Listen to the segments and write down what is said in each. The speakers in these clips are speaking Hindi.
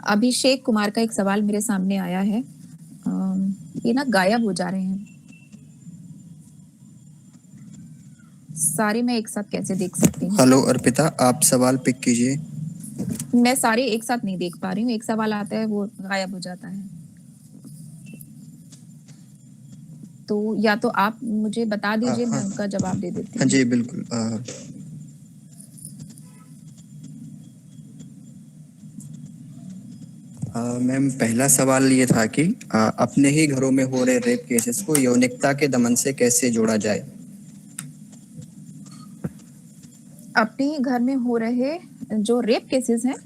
अभिषेक कुमार का एक सवाल मेरे सामने आया है। ये ना गायब हो जा रहे हैं सारे, मैं एक साथ कैसे देख सकती हूँ? हेलो अर्पिता, आप सवाल पिक कीजिए। मैं सारे एक साथ नहीं देख पा रही हूँ, एक सवाल आता है वो गायब हो जाता है। तो या तो आप मुझे बता दीजिए, मैं हाँ उनका जवाब दे देती हाँ हूँ। जी बिल्कुल। मैम, पहला सवाल ये था कि अपने ही घरों में हो रहे रेप केसेस को यौनिकता के दमन से कैसे जोड़ा जाए। अपने ही घर में हो रहे जो रेप केसेस हैं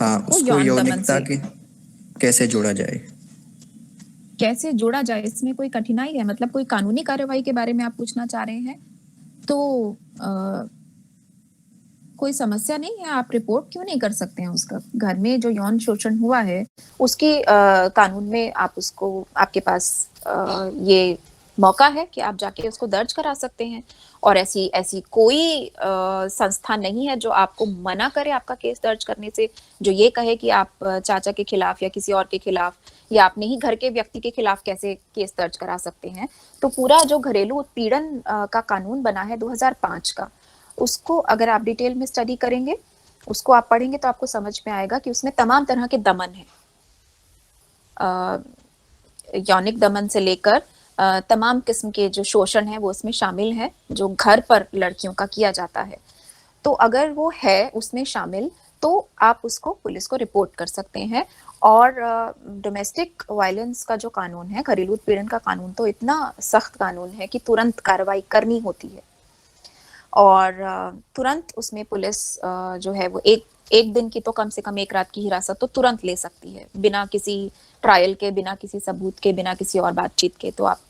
हाँ, उनको उसको यौन दमन यौनिकता से के कैसे जोड़ा जाए। कैसे जोड़ा जाए, इसमें कोई कठिनाई है? मतलब कोई कानूनी कार्रवाई के बारे में आप पूछना चाह रहे हैं? तो कोई समस्या नहीं है, आप रिपोर्ट क्यों नहीं कर सकते हैं उसका? घर में जो यौन शोषण हुआ है उसकी कानून में आप उसको, आपके पास ये मौका है कि आप जाके उसको दर्ज करा सकते हैं। और ऐसी ऐसी कोई संस्था नहीं है जो आपको मना करे आपका केस दर्ज करने से, जो ये कहे कि आप चाचा के खिलाफ या किसी और के खिलाफ या अपने ही घर के व्यक्ति के खिलाफ कैसे केस दर्ज करा सकते हैं। तो पूरा जो घरेलू उत्पीड़न का कानून बना है 2005 का, उसको अगर आप डिटेल में स्टडी करेंगे, उसको आप पढ़ेंगे तो आपको समझ में आएगा कि उसमें तमाम तरह के दमन है, यौनिक दमन से लेकर तमाम किस्म के जो शोषण है वो उसमें शामिल है, जो घर पर लड़कियों का किया जाता है। तो अगर वो है उसमें शामिल, तो आप उसको पुलिस को रिपोर्ट कर सकते हैं। और डोमेस्टिक वायलेंस का जो कानून है, घरेलू उत्पीड़न का कानून, तो इतना सख्त कानून है कि तुरंत कार्रवाई करनी होती है। और तुरंत उसमें पुलिस जो है वो एक दिन की तो कम से कम एक रात की हिरासत तो तुरंत ले सकती है, बिना किसी ट्रायल के, बिना किसी सबूत के, बिना किसी और बातचीत के। तो आप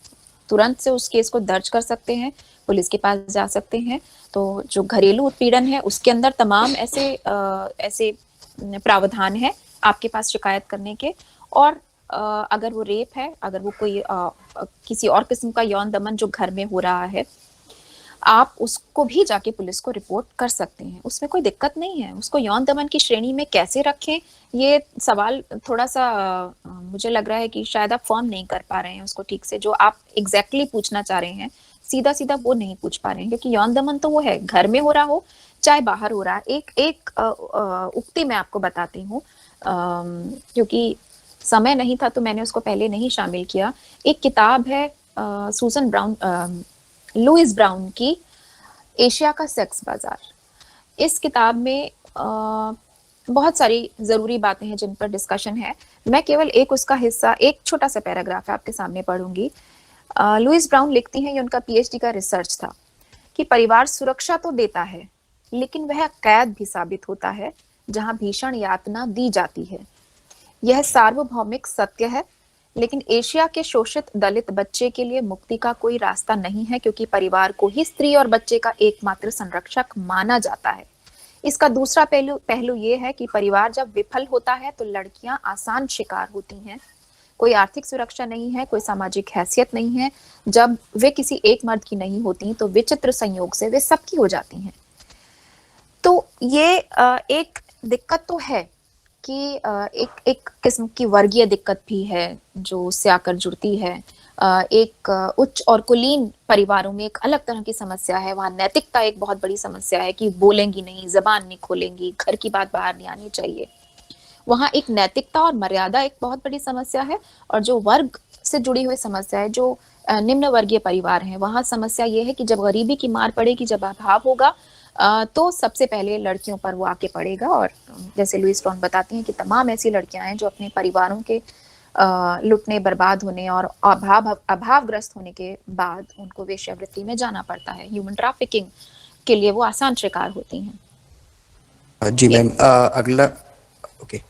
तुरंत से उस केस को दर्ज कर सकते हैं, पुलिस के पास जा सकते हैं। तो जो घरेलू उत्पीड़न है उसके अंदर तमाम ऐसे ऐसे प्रावधान है आपके पास शिकायत करने के। और अगर वो रेप है, अगर वो कोई किसी और किस्म का यौन दमन जो घर में हो रहा है, आप उसको भी जाके पुलिस को रिपोर्ट कर सकते हैं, उसमें कोई दिक्कत नहीं है। उसको यौन दमन की श्रेणी में कैसे रखें, ये सवाल थोड़ा सा मुझे लग रहा है कि शायद आप फॉर्म नहीं कर पा रहे हैं उसको ठीक से, जो आप एग्जैक्टली पूछना चाह रहे हैं सीधा सीधा वो नहीं पूछ पा रहे हैं। क्योंकि यौन दमन तो वो है, घर में हो रहा हो चाहे बाहर हो रहा है। एक एक उक्ति मैं आपको बताती हूँ, क्योंकि समय नहीं था तो मैंने उसको पहले नहीं शामिल किया। एक किताब है सूजन ब्राउन, लुइस ब्राउन की, एशिया का सेक्स बाजार। इस किताब में बहुत सारी जरूरी बातें हैं जिन पर डिस्कशन है। मैं केवल एक उसका हिस्सा, एक छोटा सा पैराग्राफ है आपके सामने पढ़ूंगी। लुइस ब्राउन लिखती हैं, ये उनका पीएचडी का रिसर्च था, कि परिवार सुरक्षा तो देता है लेकिन वह कैद भी साबित होता है जहां भीषण यातना दी जाती है। यह सार्वभौमिक सत्य है, लेकिन एशिया के शोषित दलित बच्चे के लिए मुक्ति का कोई रास्ता नहीं है, क्योंकि परिवार को ही स्त्री और बच्चे का एकमात्र संरक्षक माना जाता है। इसका दूसरा पहलू पहलू ये है कि परिवार जब विफल होता है तो लड़कियां आसान शिकार होती हैं। कोई आर्थिक सुरक्षा नहीं है, कोई सामाजिक हैसियत नहीं है। जब वे किसी एक मर्द की नहीं होती तो विचित्र संयोग से वे सबकी हो जाती हैं। तो ये एक दिक्कत तो है कि एक एक किस्म की वर्गीय दिक्कत भी है जो उससे आकर जुड़ती है। एक उच्च और कुलीन परिवारों में एक अलग तरह की समस्या है, वहां नैतिकता एक बहुत बड़ी समस्या है कि बोलेंगी नहीं, जबान नहीं खोलेंगी, घर की बात बाहर नहीं आनी चाहिए। वहां एक नैतिकता और मर्यादा एक बहुत बड़ी समस्या है। और जो वर्ग से जुड़ी हुई समस्या है, जो निम्न वर्गीय परिवार है, वहां समस्या ये है कि जब गरीबी की मार पड़ेगी, जब अभाव होगा, तो सबसे पहले लड़कियों पर वो आके पड़ेगा। और जैसे लुइस ब्राउन बताती हैं कि तमाम ऐसी लड़कियां हैं जो अपने परिवारों के लुटने, बर्बाद होने और अभावग्रस्त होने के बाद उनको वेश्यावृत्ति में जाना पड़ता है। ह्यूमन ट्रैफिकिंग के लिए वो आसान शिकार होती हैं। जी मैम, अगला। ओके।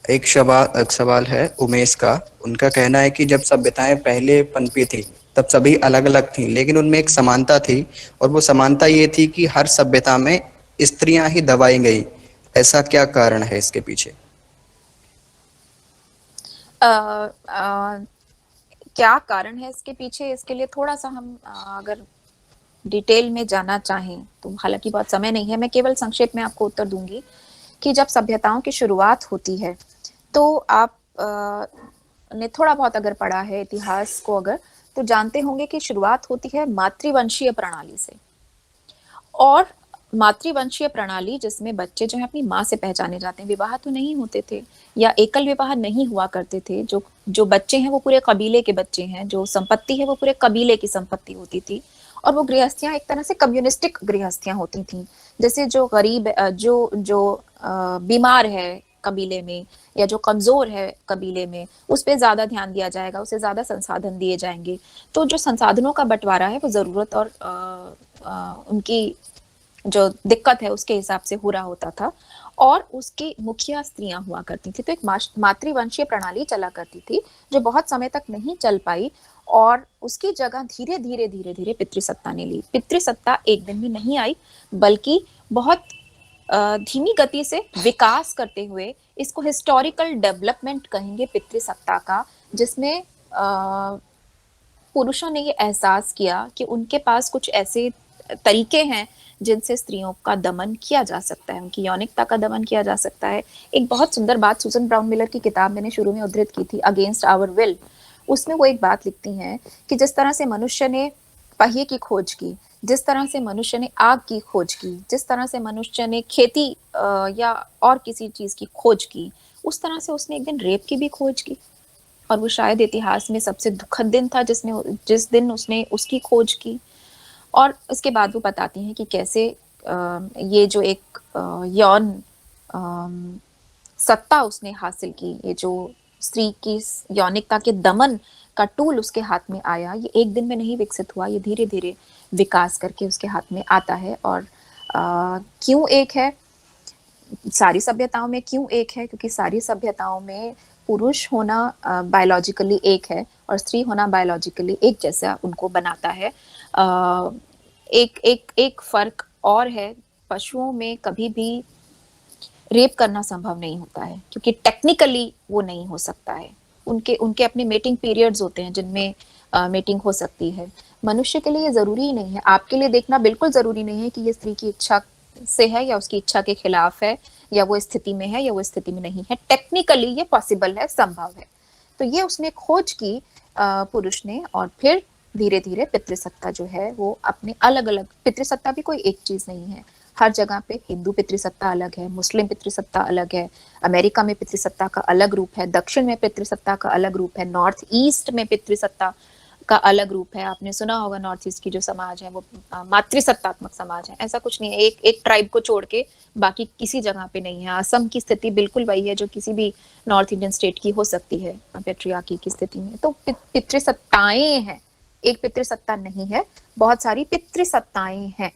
एक सवाल है उमेश का। उनका कहना है कि जब सभ्यताएं पहले पनपी थी तब सभी अलग अलग थी, लेकिन उनमें एक समानता थी, और वो समानता ये थी कि हर सभ्यता में स्त्रियां ही दबाई गई। ऐसा क्या कारण है इसके पीछे। क्या कारण है इसके पीछे, इसके लिए थोड़ा सा हम अगर डिटेल में जाना चाहें तो, हालांकि बहुत समय नहीं है, मैं केवल संक्षेप में आपको उत्तर दूंगी कि जब सभ्यताओं की शुरुआत होती है तो आप ने थोड़ा बहुत अगर पढ़ा है इतिहास को अगर, तो जानते होंगे कि शुरुआत होती है मातृवंशीय प्रणाली से। और मातृवंशीय प्रणाली जिसमें बच्चे जो है अपनी माँ से पहचाने जाते हैं, विवाह तो नहीं होते थे या एकल विवाह नहीं हुआ करते थे। जो जो बच्चे हैं वो पूरे कबीले के बच्चे हैं, जो संपत्ति है वो पूरे कबीले की संपत्ति होती थी। और वो गृहस्थियां एक तरह से कम्युनिस्टिक गृहस्थियां होती थी। जैसे जो गरीब जो जो बीमार है कबीले में या जो कमजोर है कबीले में, उस पर ज्यादा ध्यान दिया जाएगा, उसे ज्यादा संसाधन दिए जाएंगे। तो जो संसाधनों का बंटवारा है वो जरूरत और उनकी जो दिक्कत है उसके हिसाब से हो रहा होता था। और उसकी मुखिया स्त्रियां हुआ करती थी। तो एक मातृवंशीय प्रणाली चला करती थी जो बहुत समय तक नहीं चल पाई। और उसकी जगह धीरे धीरे धीरे धीरे पितृसत्ता ने ली। पितृसत्ता एक दिन में नहीं आई, बल्कि बहुत धीमी गति से विकास करते हुए इसको हिस्टोरिकल डेवलपमेंट कहेंगे पितृसत्ता का, जिसमें पुरुषों ने ये एहसास किया कि उनके पास कुछ ऐसे तरीके हैं जिनसे स्त्रियों का दमन किया जा सकता है, उनकी यौनिकता का दमन किया जा सकता है। एक बहुत सुंदर बात सुजन ब्राउन मिलर की किताब मैंने शुरू में उद्धृत की थी, अगेंस्ट आवर विल। उसमें वो एक बात लिखती हैं कि जिस तरह से मनुष्य ने पहिए की खोज की, जिस तरह से मनुष्य ने आग की खोज की, जिस तरह से मनुष्य ने खेती या और किसी चीज की खोज की, उस तरह से उसने एक दिन रेप की भी खोज की। और वो शायद इतिहास में सबसे दुखद दिन था जिस दिन उसने उसकी खोज की। और उसके बाद वो बताती हैं कि कैसे ये जो एक यौन सत्ता उसने हासिल की, ये जो स्त्री की यौनिकता के दमन का टूल उसके हाथ में आया, ये एक दिन में नहीं विकसित हुआ, ये धीरे धीरे विकास करके उसके हाथ में आता है। और क्यों एक है, सारी सभ्यताओं में क्यों एक है, क्योंकि सारी सभ्यताओं में पुरुष होना बायोलॉजिकली एक है और स्त्री होना बायोलॉजिकली एक जैसा उनको बनाता है। एक एक एक फर्क और है, पशुओं में कभी भी रेप करना संभव नहीं होता है क्योंकि टेक्निकली वो नहीं हो सकता है। उनके उनके अपने मेटिंग पीरियड्स होते हैं जिनमें मेटिंग हो सकती है। मनुष्य के लिए ये जरूरी ही नहीं है, आपके लिए देखना बिल्कुल जरूरी नहीं है कि ये स्त्री की इच्छा से है या उसकी इच्छा के खिलाफ है, या वो स्थिति में है या वो स्थिति में नहीं है। टेक्निकली ये पॉसिबल है, संभव है। तो ये उसने खोज की पुरुष ने। और फिर धीरे धीरे पितृसत्ता जो है वो अपने अलग अलग, पितृसत्ता भी कोई एक चीज नहीं है। हर जगह पे हिंदू पितृसत्ता अलग है, मुस्लिम पितृसत्ता अलग है, अमेरिका में पितृसत्ता का अलग रूप है, दक्षिण में पितृसत्ता का अलग रूप है, नॉर्थ ईस्ट में पितृसत्ता का अलग रूप है। आपने सुना होगा नॉर्थ ईस्ट की जो समाज है वो मातृसत्तात्मक समाज है। ऐसा कुछ नहीं है, एक एक ट्राइब को छोड़ के बाकी किसी जगह पे नहीं है। असम की स्थिति बिल्कुल वही है जो किसी भी नॉर्थ इंडियन स्टेट की हो सकती है पेट्रियार्की की स्थिति में। तो पितृसत्ताएं हैं, एक पितृसत्ता नहीं है, बहुत सारी पितृसत्ताएं हैं।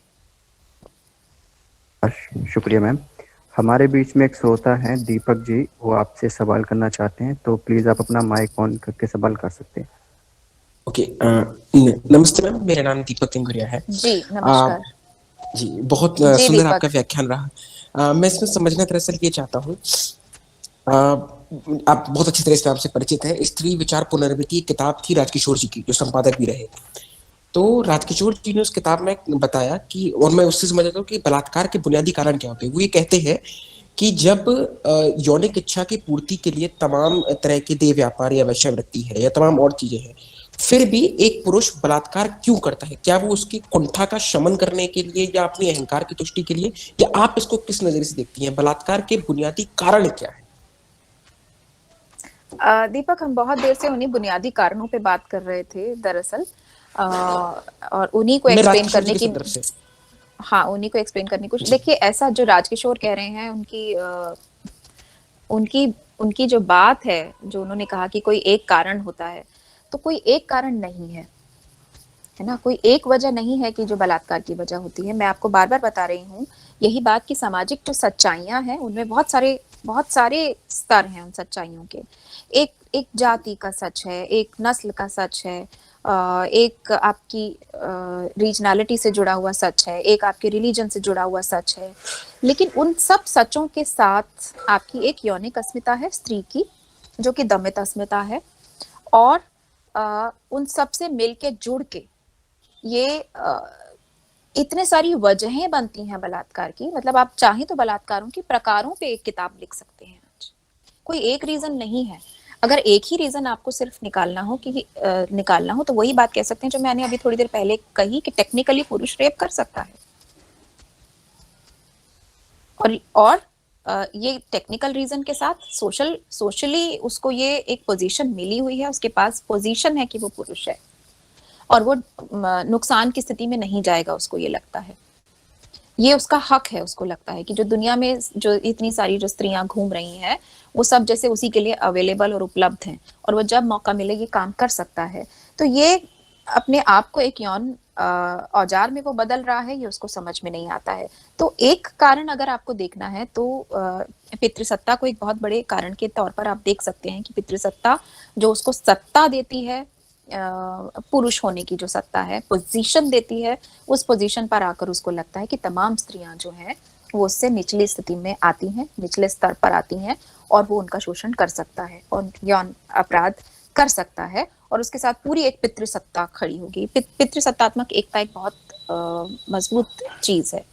शुक्रिया मैम। हमारे बीच में एक श्रोता हैं दीपक जी, वो आपसे सवाल करना चाहते हैं, तो प्लीज आप अपना माइक ऑन करके सवाल कर सकते हैं। ओके, नमस्ते मैम, मेरा नाम दीपक टिंगुरिया है। जी नमस्कार। जी बहुत जी सुंदर दीपक। आपका व्याख्यान रहा। मैं इसमें समझना दरअसल ये चाहता हूँ, आप बहुत अच्छी तरह से आपसे परिचित है। स्त्री विचार पुनर्वृत्ति किताब थी राजकिशोर जी की, जो संपादक भी रहे। तो राजकिशोर जी ने उस किताब में बताया कि, और मैं उससे समझ आता हूँ कि बलात्कार के बुनियादी कारण क्या होते हैं। वो ये कहते हैं कि जब यौनिक इच्छा की पूर्ति के लिए तमाम तरह के देह व्यापार या वेश्यावृत्ति है या तमाम और चीजें हैं, फिर भी एक पुरुष बलात्कार क्यों करता है? क्या वो उसकी कुंठा का शमन करने के लिए या अपनी अहंकार की तुष्टि के लिए, या आप इसको किस नजरिए से देखती हैं? बलात्कार के बुनियादी कारण क्या है? दीपक, हम बहुत देर से उन्हीं बुनियादी कारणों पे बात कर रहे थे दरअसल, और उन्हीं को मैं एक्सप्लेन राजकिशोर जी करने के की, संदर्भ से। हाँ उन्हीं को एक्सप्लेन करने की। देखिए, ऐसा जो राजकिशोर कह रहे हैं, उनकी उनकी जो बात है, जो उन्होंने कहा कि कोई एक कारण होता है, तो कोई एक कारण नहीं है, है ना। कोई एक वजह नहीं है कि जो बलात्कार की वजह होती है। मैं आपको बार बार बता रही हूँ यही बात कि सामाजिक जो सच्चाइयां हैं उनमें बहुत सारे स्तर हैं उन सच्चाइयों के। एक एक जाति का सच है, एक नस्ल का सच है, एक आपकी रीजनैलिटी से जुड़ा हुआ सच है, एक आपके रिलीजन से जुड़ा हुआ सच है। लेकिन उन सब सचों के साथ आपकी एक यौनिक अस्मिता है स्त्री की, जो कि दमित अस्मिता है। और उन सब से मिलके जुड़ के ये इतने सारी वजहें बनती हैं बलात्कार की। मतलब आप चाहें तो बलात्कारों की प्रकारों पे एक किताब लिख सकते हैं आज। कोई एक रीजन नहीं है। अगर एक ही रीजन आपको सिर्फ निकालना हो तो वही बात कह सकते हैं जो मैंने अभी थोड़ी देर पहले कही कि टेक्निकली पुरुष रेप कर सकता है। और ये टेक्निकल रीजन के साथ सोशली उसको ये एक पोजीशन मिली हुई है, उसके पास पोजीशन है कि वो पुरुष है और वो नुकसान की स्थिति में नहीं जाएगा, उसको ये लगता है, ये उसका हक है। उसको लगता है कि जो दुनिया में जो इतनी सारी जो स्त्रियां घूम रही हैं वो सब जैसे उसी के लिए अवेलेबल और उपलब्ध हैं और वो जब मौका मिले ये काम कर सकता है। तो ये अपने आप को एक यौन औजार में वो बदल रहा है, ये उसको समझ में नहीं आता है। तो एक कारण अगर आपको देखना है तो पितृसत्ता को एक बहुत बड़े कारण के तौर पर आप देख सकते हैं कि पितृसत्ता जो उसको सत्ता देती है, पुरुष होने की जो सत्ता है, पोजीशन देती है, उस पोजीशन पर आकर उसको लगता है कि तमाम स्त्रियां जो हैं वो उससे निचली स्थिति में आती हैं, निचले स्तर पर आती हैं और वो उनका शोषण कर सकता है और यौन अपराध कर सकता है और उसके साथ पूरी एक पितृसत्ता खड़ी होगी। पितृसत्तात्मक एकता एक बहुत मजबूत चीज है।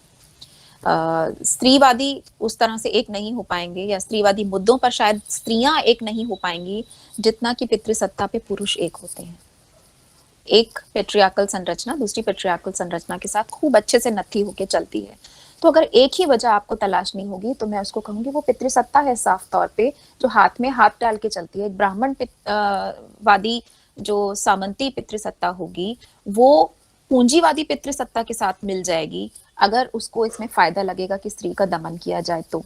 स्त्रीवादी उस तरह से एक नहीं हो पाएंगे या स्त्रीवादी मुद्दों पर शायद स्त्रियां एक नहीं हो पाएंगी जितना कि पितृसत्ता पे पुरुष एक होते हैं। एक पेट्रियार्कल संरचना दूसरी पेट्रियार्कल संरचना के साथ खूब अच्छे से नत्थी होके चलती है। तो अगर एक ही वजह आपको तलाशनी होगी तो मैं उसको कहूंगी वो पितृसत्ता है, साफ तौर पे जो हाथ में हाथ डाल के चलती है। एक ब्राह्मण वादी जो सामंती पितृसत्ता होगी वो पूंजीवादी पितृसत्ता के साथ मिल जाएगी अगर उसको इसमें फायदा लगेगा कि स्त्री का दमन किया जाए, तो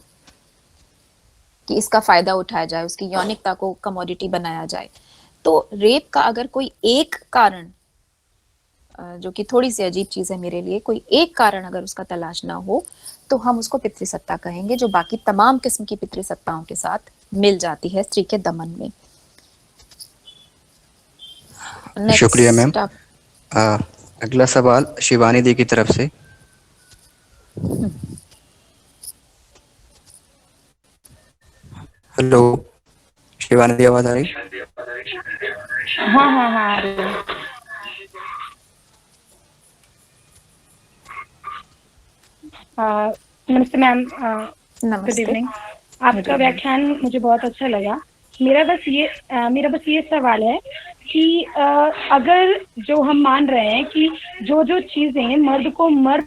कि इसका फायदा उठाया जाए, उसकी यौनिकता को कमोडिटी बनाया जाए। तो रेप का अगर कोई एक कारण, जो कि थोड़ी सी अजीब चीज है मेरे लिए, कोई एक कारण अगर उसका तलाश ना हो तो हम उसको पितृसत्ता कहेंगे जो बाकी तमाम किस्म की पितृसत्ताओं के साथ मिल जाती है स्त्री के दमन में। शुक्रिया मैम। नेक्स्ट अगला सवाल शिवानी दी की तरफ से। हेलो शिवानी दी, आवाज आ रही? हाँ हाँ हाँ आ रही है। नमस्ते मैम, गुड नमस्ते। इवनिंग। आपका व्याख्यान मुझे बहुत अच्छा लगा। मेरा बस ये सवाल है कि अगर जो हम मान रहे हैं कि जो जो चीजें मर्द को मर्द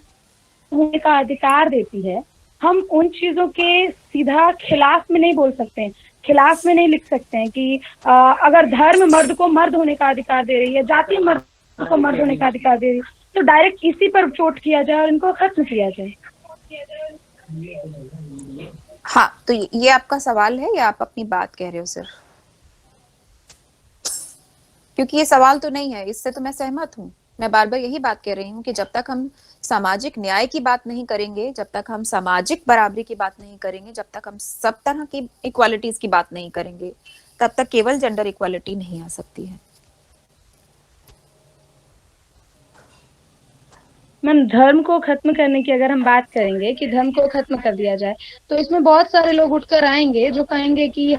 होने का अधिकार देती है, हम उन चीजों के सीधा खिलाफ में नहीं बोल सकते हैं, खिलाफ में नहीं लिख सकते हैं कि अगर धर्म मर्द को मर्द होने का अधिकार दे रही है, जाति मर्द को मर्द होने का अधिकार दे रही है, तो डायरेक्ट इसी पर चोट किया जाए और इनको खत्म किया जाए। हाँ, तो ये आपका सवाल है या आप अपनी बात कह रहे हो सिर्फ? क्योंकि ये सवाल तो नहीं है, इससे तो मैं सहमत हूँ। मैं बार बार यही बात कह रही हूँ कि जब तक हम सामाजिक न्याय की बात नहीं करेंगे, जब तक हम सामाजिक बराबरी की बात नहीं करेंगे, जब तक हम सब तरह की इक्वालिटीज की बात नहीं करेंगे, तब तक केवल जेंडर इक्वालिटी नहीं आ सकती है। मैम, धर्म को खत्म करने की अगर हम बात करेंगे कि धर्म को खत्म कर दिया जाए, तो इसमें बहुत सारे लोग उठकर आएंगे जो कहेंगे कि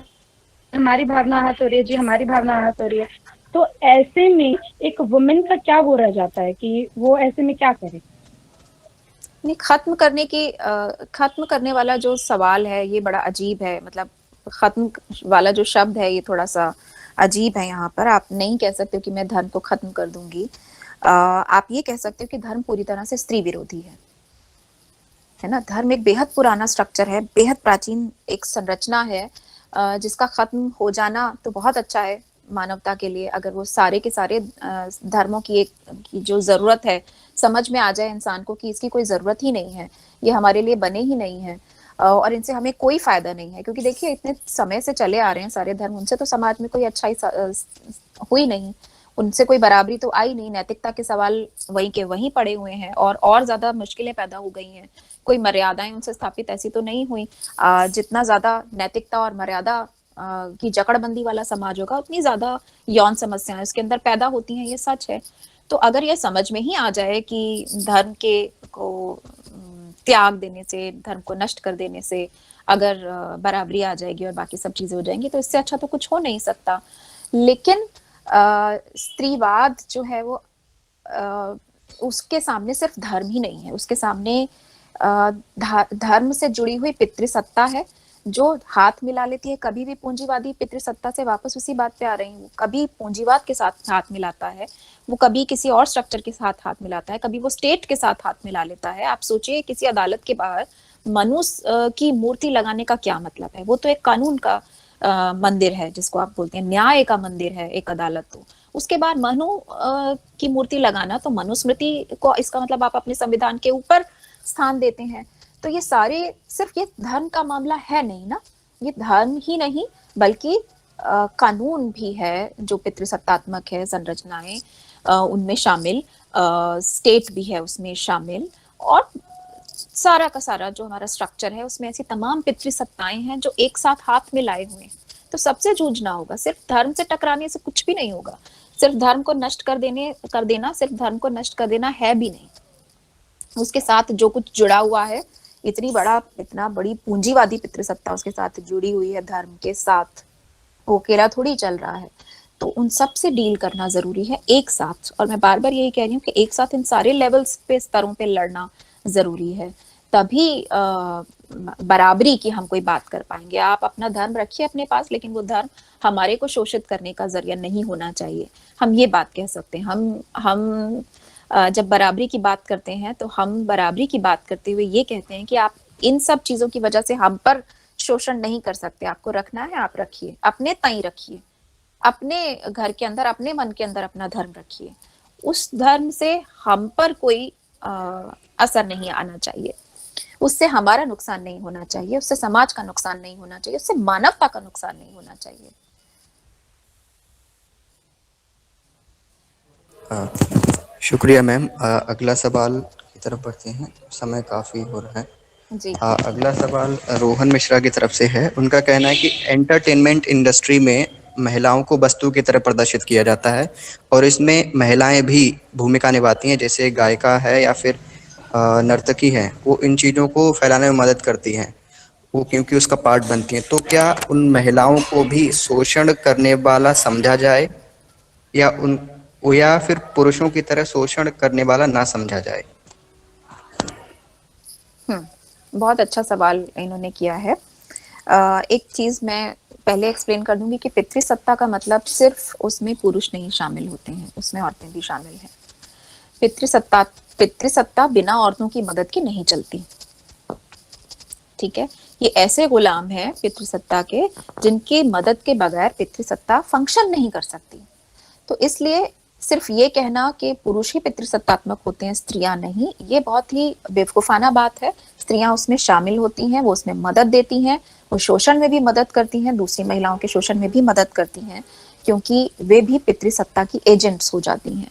हमारी भावना आहत हो रही है जी, हमारी भावना आहत हो रही है। तो ऐसे में एक वुमेन का क्या वो रह जाता है कि वो ऐसे में क्या करे? नहीं, खत्म करने वाला जो सवाल है ये बड़ा अजीब है। मतलब खत्म वाला जो शब्द है ये थोड़ा सा अजीब है। यहाँ पर आप नहीं कह सकते हो कि मैं धर्म को खत्म कर दूंगी। आप ये कह सकते हो कि धर्म पूरी तरह से स्त्री विरोधी है ना। धर्म एक बेहद पुराना स्ट्रक्चर है, बेहद प्राचीन एक संरचना है, जिसका खत्म हो जाना तो बहुत अच्छा है मानवता के लिए। अगर वो सारे के सारे धर्मों की की जो जरूरत है समझ में आ जाए इंसान को कि इसकी कोई जरूरत ही नहीं है, ये हमारे लिए बने ही नहीं है और इनसे हमें कोई फायदा नहीं है। क्योंकि देखिए इतने समय से चले आ रहे हैं सारे धर्म, उनसे तो समाज में कोई अच्छाई हुई नहीं, उनसे कोई बराबरी तो आई नहीं। नैतिकता के सवाल वहीं के वहीं पड़े हुए हैं और ज्यादा मुश्किलें पैदा हो गई हैं। कोई मर्यादाएं उनसे स्थापित ऐसी तो नहीं हुई। जितना ज्यादा नैतिकता और मर्यादा की जकड़बंदी वाला समाज होगा उतनी ज्यादा यौन समस्याएं उसके अंदर पैदा होती हैं, ये सच है। तो अगर ये समझ में ही आ जाए कि धर्म के को त्याग देने से, धर्म को नष्ट कर देने से अगर बराबरी आ जाएगी और बाकी सब चीजें हो जाएंगी, तो इससे अच्छा तो कुछ हो नहीं सकता। लेकिन स्त्रीवाद जो है वो उसके सामने सिर्फ धर्म ही नहीं है, उसके सामने धर्म से जुड़ी हुई पितृसत्ता है, जो हाथ मिला लेती है, कभी भी पूंजीवादी पितृसत्ता से वापस उसी बात पे आ रही हूँ, कभी पूंजीवाद के साथ हाथ मिलाता है, वो कभी किसी और स्ट्रक्चर के साथ हाथ मिलाता है, कभी वो स्टेट के साथ हाथ मिला लेता है। आप सोचिए किसी अदालत के बाहर मनुष्य की मूर्ति लगाने का क्या मतलब है? वो तो एक कानून का मंदिर है, जिसको आप बोलते हैं न्याय का मंदिर है एक अदालत। तो उसके बाद मनु की मूर्ति लगाना, तो मनुस्मृति को इसका मतलब आप अपने संविधान के ऊपर स्थान देते हैं। तो ये सारे सिर्फ ये धर्म का मामला है नहीं ना, ये धर्म ही नहीं बल्कि कानून भी है जो पितृसत्तात्मक है, संरचनाएं उनमें शामिल, स्टेट भी है उसमें शामिल, और सारा का सारा जो हमारा स्ट्रक्चर है उसमें ऐसी तमाम पितृसत्ताएं हैं जो एक साथ हाथ में लाए हुए हैं। तो सबसे जूझना होगा, सिर्फ धर्म से टकराने से कुछ भी नहीं होगा। सिर्फ धर्म को नष्ट कर देना सिर्फ धर्म को नष्ट कर देना है भी नहीं, उसके साथ जो कुछ जुड़ा हुआ है, इतना बड़ी पूंजीवादी पितृसत्ता उसके साथ जुड़ी हुई है धर्म के साथ, वो अकेला थोड़ी चल रहा है। तो उन सब से डील करना जरूरी है एक साथ। और मैं बार बार यही कह रही हूँ कि एक साथ इन सारे लेवल्स पे, स्तरों पे लड़ना जरूरी है, तभी बराबरी की हम कोई बात कर पाएंगे। आप अपना धर्म रखिए अपने पास, लेकिन वो धर्म हमारे को शोषित करने का जरिया नहीं होना चाहिए। हम ये बात कह सकते हैं। हम जब बराबरी की बात करते हैं तो हम बराबरी की बात करते हुए ये कहते हैं कि आप इन सब चीजों की वजह से हम पर शोषण नहीं कर सकते। आपको रखना है आप रखिए, अपने तय रखिए, अपने घर के अंदर, अपने मन के अंदर अपना धर्म रखिए। उस धर्म से हम पर कोई असर नहीं आना चाहिए, उससे हमारा नुकसान नहीं होना चाहिए, उससे समाज का नुकसान नहीं होना चाहिए, उससे मानवता का नुकसान नहीं होना चाहिए। शुक्रिया मैम। अगला सवाल की तरफ बढ़ते हैं, समय काफ़ी हो रहा है। जी अगला सवाल रोहन मिश्रा की तरफ से है। उनका कहना है कि एंटरटेनमेंट इंडस्ट्री में महिलाओं को वस्तु की तरह प्रदर्शित किया जाता है और इसमें महिलाएं भी भूमिका निभाती हैं, जैसे गायिका है या फिर नर्तकी है, वो इन चीज़ों को फैलाने में मदद करती हैं, वो क्योंकि उसका पार्ट बनती हैं। तो क्या उन महिलाओं को भी शोषण करने वाला समझा जाए या फिर पुरुषों की तरह शोषण करने वाला ना समझा जाए? बहुत अच्छा सवाल इन्होंने किया है। एक चीज मैं पहले एक्सप्लेन कर दूंगी कि पितृसत्ता का मतलब सिर्फ उसमें पुरुष नहीं शामिल होते हैं, उसमें औरतें भी शामिल हैं। पितृसत्ता बिना औरतों की मदद के नहीं चलती, ठीक है। ये ऐसे गुलाम हैं पितृसत्ता के जिनकी मदद के बगैर पितृसत्ता फंक्शन नहीं कर सकती। तो इसलिए सिर्फ ये कहना कि पुरुष ही पितृसत्तात्मक होते हैं, स्त्रियां नहीं, ये बहुत ही बेवकूफाना बात है। स्त्रियां उसमें शामिल होती हैं, वो उसमें मदद देती हैं, वो शोषण में भी मदद करती हैं, दूसरी महिलाओं के शोषण में भी मदद करती हैं, क्योंकि वे भी पितृसत्ता की एजेंट्स हो जाती हैं।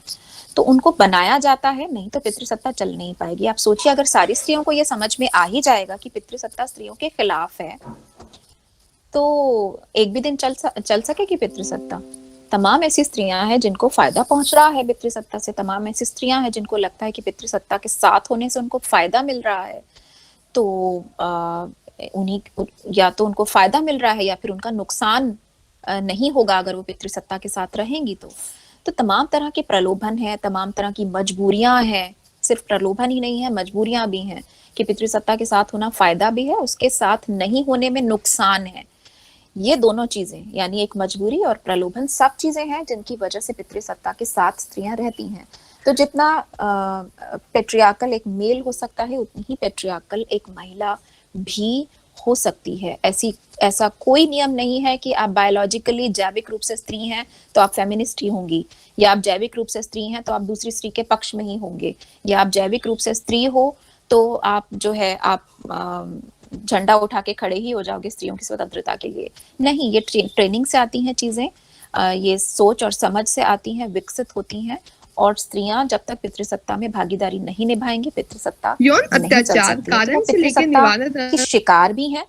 तो उनको बनाया जाता है, नहीं तो पितृसत्ता चल नहीं पाएगी। आप सोचिए अगर सारी स्त्रियों को ये समझ में आ ही जाएगा कि पितृसत्ता स्त्रियों के खिलाफ है, तो एक भी दिन चल सकेगी पितृसत्ता? तमाम ऐसी स्त्रियां हैं जिनको फायदा पहुंच रहा है पितृसत्ता से, तमाम ऐसी स्त्रियां हैं जिनको लगता है कि पितृसत्ता के साथ होने से उनको फायदा मिल रहा है। तो उन्हीं या तो उनको फायदा मिल रहा है या फिर उनका नुकसान नहीं होगा अगर वो पितृसत्ता के साथ रहेंगी। तो तमाम तरह के प्रलोभन है, तमाम तरह की मजबूरियां हैं, सिर्फ प्रलोभन ही नहीं है, मजबूरियां भी हैं कि पितृसत्ता के साथ होना फायदा भी है, उसके साथ नहीं होने में नुकसान है। ये दोनों चीजें, यानी एक मजबूरी और प्रलोभन, सब चीजें हैं जिनकी वजह से पितृसत्ता के साथ स्त्रियां रहती हैं। तो जितना पेट्रियार्कल एक मेल हो सकता है, उतनी ही पेट्रियार्कल एक महिला भी हो सकती है। ऐसा कोई नियम नहीं है कि आप बायोलॉजिकली जैविक रूप से स्त्री हैं तो आप फेमिनिस्ट ही होंगी, या आप जैविक रूप से स्त्री हैं तो आप दूसरी स्त्री के पक्ष में ही होंगे, या आप जैविक रूप से स्त्री हो तो आप जो है आप झंडा उठा के खड़े ही हो जाओगे स्त्रियों की स्वतंत्रता के लिए। नहीं, ये ट्रेनिंग से आती हैं चीजें, ये सोच और समझ से आती हैं, विकसित होती हैं। और स्त्रियां जब तक पितृसत्ता में भागीदारी नहीं निभाएंगी, पितृसत्ता यौन नहीं चल अत्याचार सकती। कारण वो से लेकर पितृसत्ता निवारण की शिकार भी हैं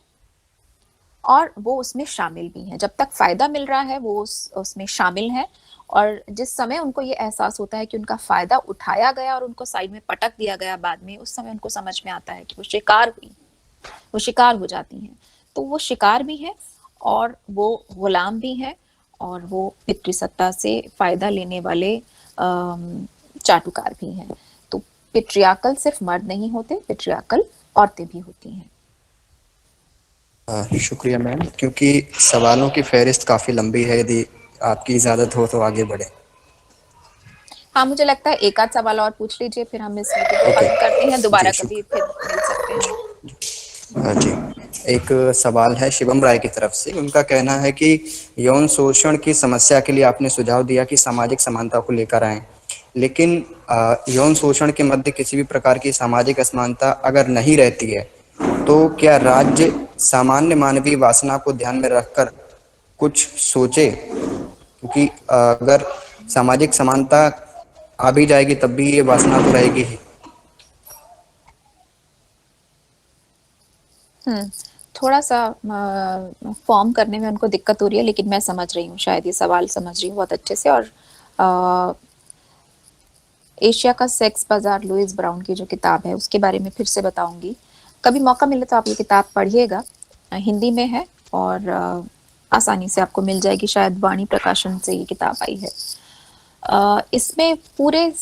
और वो उसमें शामिल भी हैं। जब तक फायदा मिल रहा है वो उसमें शामिल है, और जिस समय उनको ये एहसास होता है कि उनका फायदा उठाया गया और उनको साइड में पटक दिया गया बाद में, उस समय उनको समझ में आता है कि वो शिकार हो जाती हैं। तो वो शिकार भी है और वो गुलाम भी है और वो पितृसत्ता से फायदा लेने वाले चाटुकार भी हैं। तो पेट्रियार्कल सिर्फ मर्द नहीं होते, पेट्रियार्कल औरतें भी होती हैं। शुक्रिया मैम, क्योंकि सवालों की फहरिस्त काफ़ी लंबी है, यदि आपकी इजाज़त हो तो आगे बढ़े। हाँ, मुझे लगता है एक आध सवाल और पूछ लीजिए, फिर हम इस मीटिंग को ओके, खत्म करते हैं, दोबारा जी कभी शुक्र फिर मिल सकते हैं। जी, एक सवाल है शिवम राय की तरफ से। उनका कहना है कि यौन शोषण की समस्या के लिए आपने सुझाव दिया कि सामाजिक समानता को लेकर आएं, लेकिन यौन शोषण के मध्य किसी भी प्रकार की सामाजिक असमानता अगर नहीं रहती है, तो क्या राज्य सामान्य मानवीय वासना को ध्यान में रखकर कुछ सोचे? क्योंकि अगर सामाजिक समानता आ भी जाएगी तब भी ये वासना तो रहेगी ही। थोड़ा-सा फ़ॉर्म करने में उनको दिक्कत हो रही है, लेकिन मैं समझ रही हूँ, शायद ये सवाल समझ रही हूँ बहुत अच्छे से। और अ, एशिया का सेक्स बाज़ार, लुइस ब्राउन की जो किताब है, उसके बारे में फिर से बताऊँगी। कभी मौका मिले तो आप ये किताब पढ़िएगा। हिंदी में है और आसानी से आपको मिल जाएगी, शायद वाणी प्रकाशन से ये किताब आई है। इसमें पूरे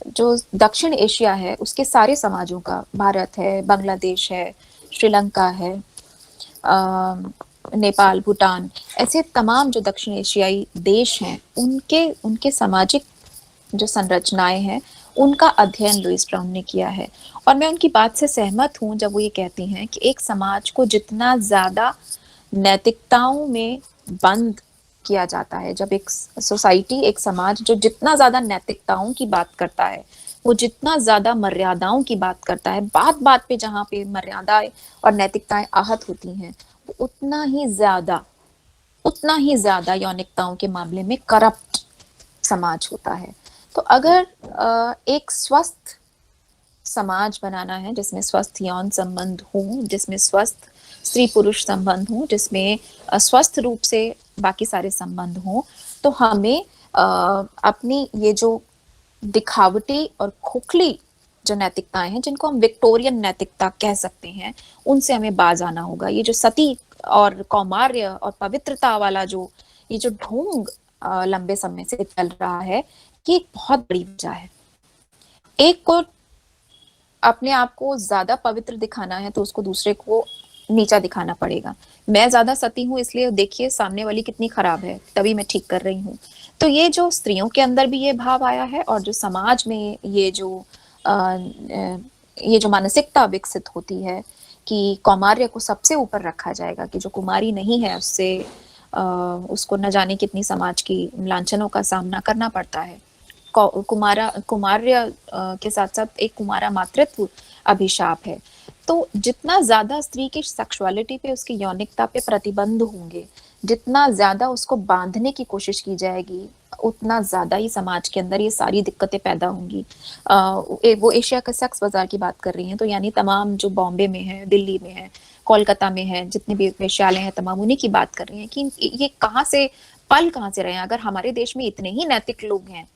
जो दक्षिण एशिया है, उसके सारे समाजों का, भारत है, बांग्लादेश है, श्रीलंका है, नेपाल, भूटान, ऐसे तमाम जो दक्षिण एशियाई देश हैं, उनके उनके सामाजिक जो संरचनाएं हैं, उनका अध्ययन लुइस ब्राउन ने किया है। और मैं उनकी बात से सहमत हूँ जब वो ये कहती हैं कि एक समाज को जितना ज्यादा नैतिकताओं में बंद किया जाता है, जब एक सोसाइटी, एक समाज जो जितना ज्यादा नैतिकताओं की बात करता है, वो जितना ज्यादा मर्यादाओं की बात करता है, बात बात पे जहाँ पे मर्यादाएं और नैतिकताएं आहत होती हैं, वो उतना ही ज्यादा यौनिकताओं के मामले में करप्ट समाज होता है। तो अगर एक स्वस्थ समाज बनाना है, जिसमें स्वस्थ यौन संबंध हो, जिसमें स्वस्थ स्त्री पुरुष संबंध हो, जिसमें स्वस्थ रूप से बाकी सारे संबंध हो, तो हमें अपनी ये जो दिखावटी और खोखली जो नैतिकताएं हैं, जिनको हम विक्टोरियन नैतिकता कह सकते हैं, उनसे हमें बाज आना होगा। ये जो सती और कौमार्य और पवित्रता वाला जो ये जो ढोंग लंबे समय से चल रहा है, ये एक बहुत बड़ी वजह है। एक को अपने आप को ज्यादा पवित्र दिखाना है तो उसको दूसरे को नीचा दिखाना पड़ेगा। मैं ज्यादा सती हूँ इसलिए देखिए सामने वाली कितनी खराब है, तभी मैं ठीक कर रही हूँ। तो ये जो स्त्रियों के अंदर भी ये भाव आया है, और जो समाज में ये जो मानसिकता विकसित होती है कि कौमार्य को सबसे ऊपर रखा जाएगा, कि जो कुमारी नहीं है उससे उसको न जाने कितनी समाज की लांछनों का सामना करना पड़ता है। कुमार्य के साथ साथ एक कुमारा मातृत्व अभिशाप है। तो जितना ज्यादा स्त्री की सेक्सुअलिटी पे, उसकी यौनिकता पे प्रतिबंध होंगे, जितना ज्यादा उसको बांधने की कोशिश की जाएगी, उतना ज्यादा ही समाज के अंदर ये सारी दिक्कतें पैदा होंगी। वो एशिया का सेक्स बाजार की बात कर रही हैं, तो यानी तमाम जो बॉम्बे में है, दिल्ली में है, कोलकाता में है, जितने भी वेश्यालय हैं, तमाम उन्हीं की बात कर रही हैं कि ये कहाँ से रहे हैं। अगर हमारे देश में इतने ही नैतिक लोग हैं,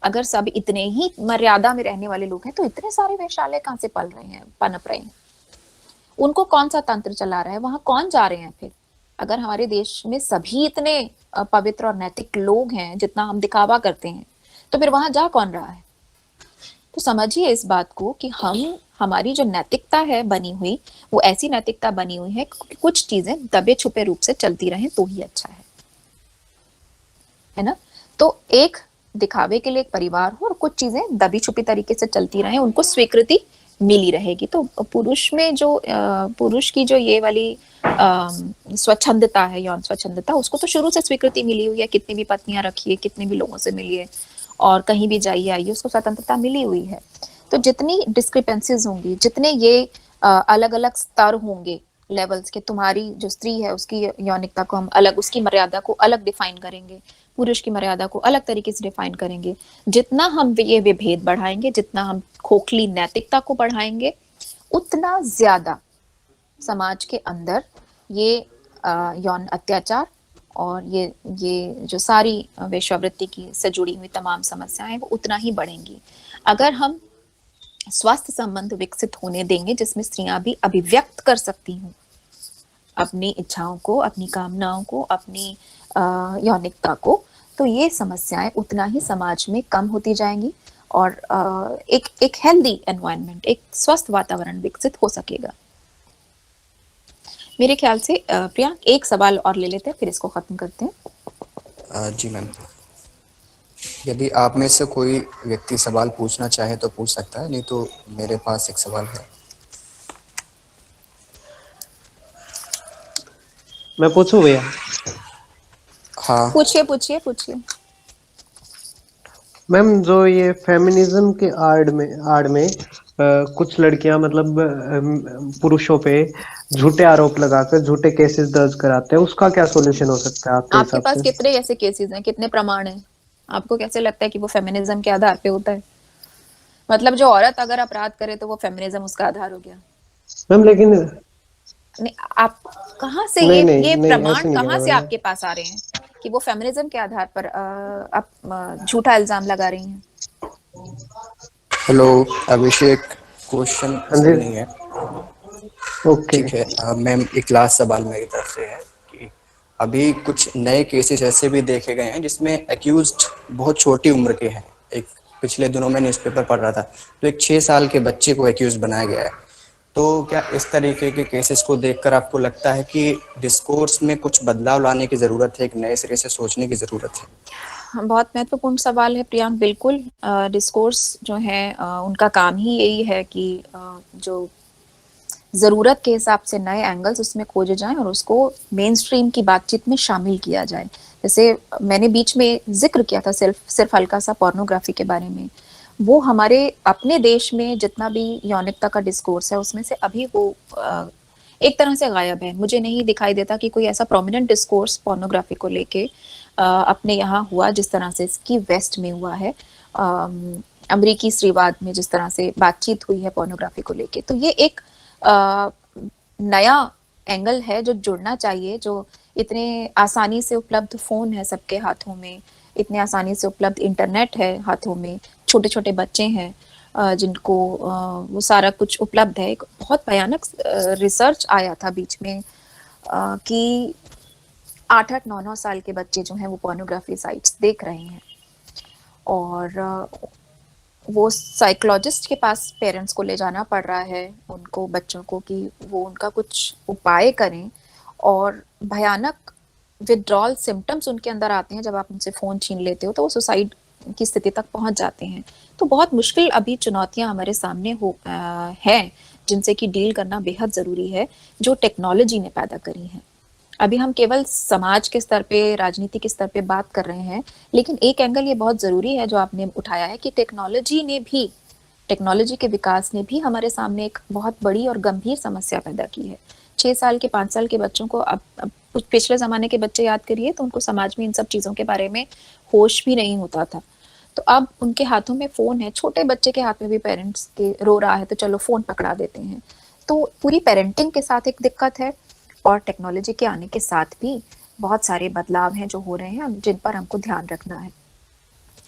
अगर सब इतने ही मर्यादा में रहने वाले लोग हैं, तो इतने सारे वेश्यालय कहाँ से पनप रहे हैं? उनको कौन सा तंत्र चला रहा है? वहां कौन जा रहे हैं फिर? अगर हमारे देश में सभी इतने पवित्र और नैतिक लोग हैं, जितना हम दिखावा करते हैं, तो फिर वहां जा कौन रहा है? तो समझिए इस बात को कि हमारी जो नैतिकता है बनी हुई, वो ऐसी नैतिकता बनी हुई है कि कुछ चीजें दबे छुपे रूप से चलती रहें तो ही अच्छा है ना? तो एक दिखावे के लिए एक परिवार हो और कुछ चीजें दबी छुपी तरीके से चलती रहें, उनको स्वीकृति मिली रहेगी। तो पुरुष में जो पुरुष की जो ये वाली स्वच्छंदता है, यौन स्वच्छंदता, उसको तो शुरू से स्वीकृति मिली हुई है। कितनी भी पत्नियां रखिए, कितने भी लोगों से मिलिए और कहीं भी जाइए आइए, उसको स्वतंत्रता मिली हुई है। तो जितनी डिस्क्रिपेंसीज होंगी, जितने ये अलग अलग स्तर होंगे, लेवल्स के, तुम्हारी जो स्त्री है उसकी यौनिकता को हम अलग, उसकी मर्यादा को अलग डिफाइन करेंगे, पुरुष की मर्यादा को अलग तरीके से डिफाइन करेंगे। जितना हम ये विभेद बढ़ाएंगे, जितना हम खोखली नैतिकता को बढ़ाएंगे, उतना ज्यादा समाज के अंदर ये यौन अत्याचार और ये जो सारी वेश्यावृत्ति की से जुड़ी हुई तमाम समस्याएं, वो उतना ही बढ़ेंगी। अगर हम स्वस्थ संबंध विकसित होने देंगे जिसमें स्त्रियां भी अभिव्यक्त कर सकती हूँ अपनी इच्छाओं को, अपनी कामनाओं को, अपनी यौनिकता को, तो ये समस्याएं उतना ही समाज में कम होती जाएंगी और एक हेल्दी एनवायरनमेंट, एक स्वस्थ वातावरण विकसित हो सकेगा। मेरे ख्याल से प्रियांक एक सवाल और ले लेते हैं, फिर इसको खत्म करते हैं। जी मैम, यदि आप में से कोई व्यक्ति सवाल पूछना चाहे तो पूछ सकता है, नहीं तो मेरे पास एक सवाल है। मैं पूछूं भैया? हाँ। पूछिए पूछिए पूछिए। मैम, जो ये फेमिनिज्म के आड़ में कुछ लड़कियां मतलब पुरुषों पे झूठे आरोप लगाकर झूठे केसेस दर्ज कराते हैं, उसका क्या सॉल्यूशन हो सकता है आपके आपके हिसाब पास से? कितने ऐसे केसेस हैं, कितने प्रमाण हैं? आपको कैसे लगता है कि वो फेमिनिज्म के आधार पे होता है? मतलब जो औरत अगर अपराध करे तो वो फेमिनिज्म उसका आधार हो गया? मैम लेकिन नहीं, आप कहाँ से नहीं नहीं ये नहीं, प्रमाण ऐसे नहीं कहाँ कहा से मैंने। आपके पास आ रहे हैं कि वो फेमिनिज्म के आधार पर आप झूठा इल्जाम लगा रही हैं? हेलो अभिषेक, क्वेश्चन हाँ जी। सही नहीं है। ओके। ठीक है मैम, एक लास्ट सवाल मेरी तरफ से है कि अभी कुछ नए केसेस ऐसे भी देखे गए हैं जिसमें एक्यूज्ड बहुत छोटी उम्र के हैं। एक पिछले दिनों में न्यूज़पेपर पढ़ रहा था, तो एक 6 साल के बच्चे को एक्यूज बनाया गया है। तो क्या इस तरीके के केसेस को देखकर आपको लगता है कि डिस्कोर्स में कुछ बदलाव लाने की ज़रूरत है, एक नए सिरे से सोचने की ज़रूरत है? बहुत महत्वपूर्ण सवाल है प्रियांक। बिल्कुल, डिस्कोर्स जो है उनका काम ही यही है कि जो ज़रूरत के हिसाब से नए एंगल्स उसमें खोजे जाएं और उसको मेन स्ट्रीम की बातचीत में शामिल किया जाए। जैसे मैंने बीच में जिक्र किया था सिर्फ हल्का सा पोर्नोग्राफी के बारे में, वो हमारे अपने देश में जितना भी यौनिकता का डिस्कोर्स है उसमें से अभी वो एक तरह से गायब है। मुझे नहीं दिखाई देता कि कोई ऐसा प्रोमिनेंट डिस्कोर्स पोर्नोग्राफी को लेके अपने यहाँ हुआ जिस तरह से इसकी वेस्ट में हुआ है। अमरीकी स्त्रीवाद में जिस तरह से बातचीत हुई है पोर्नोग्राफी को लेके, तो ये एक नया एंगल है जो जुड़ना चाहिए। जो इतने आसानी से उपलब्ध फोन है सबके हाथों में, इतने आसानी से उपलब्ध इंटरनेट है हाथों में, छोटे छोटे बच्चे हैं जिनको वो सारा कुछ उपलब्ध है। एक बहुत भयानक रिसर्च आया था बीच में कि 8-8 9-9 साल के बच्चे जो हैं वो पोर्नोग्राफी साइट्स देख रहे हैं और वो साइकोलॉजिस्ट के पास पेरेंट्स को ले जाना पड़ रहा है उनको, बच्चों को, कि वो उनका कुछ उपाय करें। और भयानक विथड्रॉल सिम्टम्स उनके अंदर आते हैं जब आप उनसे फ़ोन छीन लेते हो, तो वो सुसाइड की स्थिति तक पहुंच जाते हैं। तो बहुत मुश्किल अभी चुनौतियां हमारे सामने हैं जिनसे कि डील करना बेहद ज़रूरी है, जो टेक्नोलॉजी ने पैदा करी है। अभी हम केवल समाज के स्तर पे, राजनीति के स्तर पे बात कर रहे हैं, लेकिन एक एंगल ये बहुत जरूरी है जो आपने उठाया है कि टेक्नोलॉजी के विकास ने भी हमारे सामने एक बहुत बड़ी और गंभीर समस्या पैदा की है। 6 साल के 5 साल के बच्चों को अब पिछले जमाने के बच्चे याद करिए तो उनको समाज में इन सब चीजों के बारे में होश भी नहीं होता था। तो अब उनके हाथों में फोन है, छोटे बच्चे के हाथ में भी पेरेंट्स के रो रहा है तो चलो फोन पकड़ा देते हैं। तो पूरी पेरेंटिंग के साथ एक दिक्कत है और टेक्नोलॉजी के आने के साथ भी बहुत सारे बदलाव हैं जो हो रहे हैं जिन पर हमको ध्यान रखना है।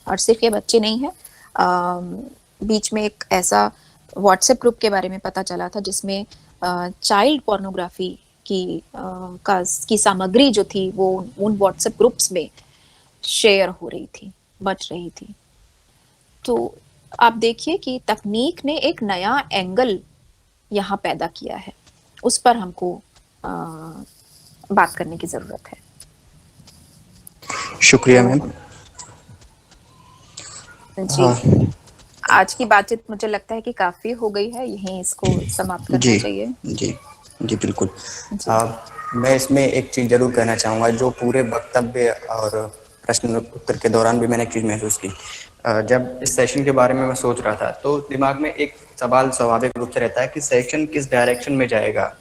और सिर्फ ये बच्चे नहीं है, बीच में एक ऐसा व्हाट्सएप ग्रुप के बारे में पता चला था जिसमें चाइल्ड पोर्नोग्राफी की सामग्री जो थी वो उन व्हाट्सएप ग्रुप्स में शेयर हो रही थी, बच रही थी। तो आप देखिए कि तकनीक ने एक नया एंगल यहाँ पैदा किया है, उस पर हमको बात करने की जरूरत है। शुक्रिया मैम। जी, आज की बातचीत मुझे लगता है कि काफी हो गई है, यहीं इसको समाप्त करना जी चाहिए। जी जी बिल्कुल। जी। मैं इसमें एक चीज़ जरूर कहना चाहूँगा, जो पूरे वक्तव्य और प्रश्न उत्तर के दौरान भी मैंने एक चीज़ महसूस की। जब इस सेशन के बारे में मैं सोच रहा था तो दिमाग में एक सवाल स्वाभाविक रूप से रहता है कि सेशन किस डायरेक्शन में जाएगा,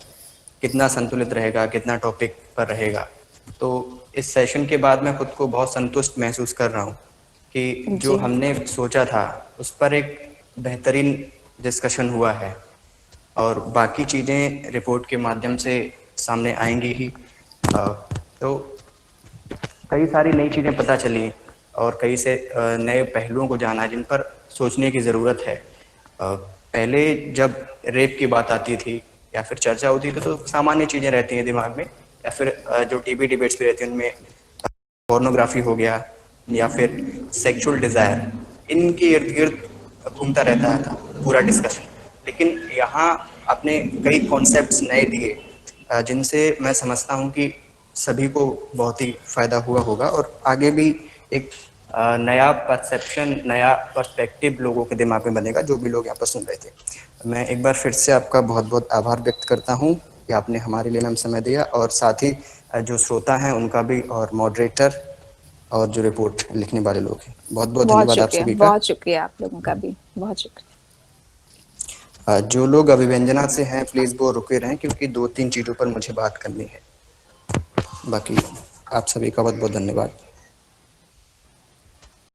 कितना संतुलित रहेगा, कितना टॉपिक पर रहेगा। तो इस सेशन के बाद मैं खुद को बहुत संतुष्ट महसूस कर रहा हूँ कि जो हमने सोचा था उस पर एक बेहतरीन डिस्कशन हुआ है और बाकी चीज़ें रिपोर्ट के माध्यम से सामने आएंगी ही। तो कई सारी नई चीज़ें पता चली और कई से नए पहलुओं को जाना जिन पर सोचने की ज़रूरत है। पहले जब रेप की बात आती थी या फिर चर्चा होती थी तो सामान्य चीज़ें रहती हैं दिमाग में, या फिर जो टीवी डिबेट्स भी रहती हैं उनमें पोर्नोग्राफी हो गया या फिर सेक्सुअल डिज़ायर, इनके इर्द गिर्द घूमता रहता था पूरा डिस्कशन। लेकिन यहाँ आपने कई कॉन्सेप्ट्स नए दिए जिनसे मैं समझता हूँ कि सभी को बहुत ही फायदा हुआ होगा और आगे भी एक नया परसेप्शन, नया पर्सपेक्टिव लोगों के दिमाग में बनेगा, जो भी लोग यहाँ पर सुन रहे थे। मैं एक बार फिर से आपका बहुत बहुत आभार व्यक्त करता हूँ कि आपने हमारे लिए समय दिया, और साथ ही जो श्रोता हैं उनका भी, और मॉडरेटर और जो रिपोर्ट लिखने वाले लोग हैं, बहुत बहुत धन्यवाद आप सभी का। बहुत शुक्रिया आप लोगों का भी, बहुत शुक्रिया। जो लोग अभिव्यंजना से हैं प्लीज वो रुके रहें, क्योंकि 2-3 चीजों पर मुझे बात करनी है। बाकी आप सभी का बहुत बहुत धन्यवाद।